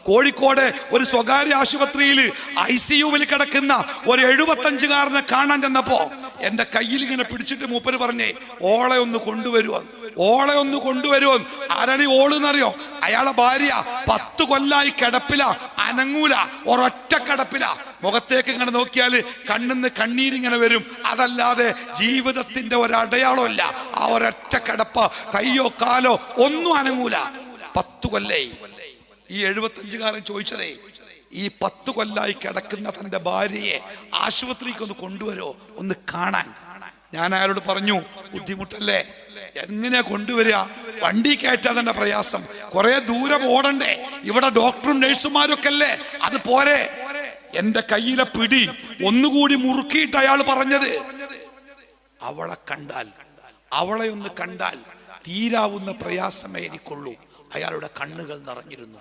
കോഴിക്കോട് ഒരു സ്വകാര്യ ആശുപത്രിയിൽ ICU-വിൽ കിടക്കുന്ന ഒരു 75-കാരനെ കാണാൻ ചെന്നപ്പോ എന്റെ കയ്യിൽ ഇങ്ങനെ പിടിച്ചിട്ട് മൂപ്പര് പറഞ്ഞേ, ഓളെ ഒന്ന് കൊണ്ടുവരുമോ. ആരാണ് ഈ ഓളെന്നറിയോ? അയാളെ ഭാര്യ 10 കൊല്ലായി കിടപ്പില, അനങ്ങൂല, ഒരൊറ്റ കിടപ്പില. മുഖത്തേക്ക് ഇങ്ങനെ നോക്കിയാൽ കണ്ണിന്ന് കണ്ണീരിങ്ങനെ വരും. അതല്ലാതെ ജീവിതത്തിന്റെ ഒരടയാളമല്ല. ആ ഒരൊറ്റ കിടപ്പ, കയ്യോ കാലോ ഒന്നും അനങ്ങൂല. 10 കൊല്ലായി. ഈ 75-കാരൻ ചോദിച്ചതേ, ഈ 10 കൊല്ലായി കിടക്കുന്ന തന്റെ ഭാര്യയെ ആശുപത്രിക്ക് ഒന്ന് കൊണ്ടുവരോ, ഒന്ന് കാണാൻ. ഞാൻ അയാളോട് പറഞ്ഞു, ബുദ്ധിമുട്ടല്ലേ, എങ്ങനെയാ കൊണ്ടുവരിക? വണ്ടി കയറ്റാൻ തന്നെ പ്രയാസം, കുറെ ദൂരം ഓടണ്ടേ, ഇവിടെ ഡോക്ടറും നഴ്സുമാരൊക്കെ അല്ലേ, അത് പോരെ. എന്റെ കയ്യിലെ പിടി ഒന്നുകൂടി മുറുക്കിയിട്ട് അയാൾ പറഞ്ഞത്, അവളെ ഒന്ന് കണ്ടാൽ തീരാവുന്ന പ്രയാസമേ എനിക്കുള്ളൂ. അയാളുടെ കണ്ണുകൾ നിറഞ്ഞിരുന്നു.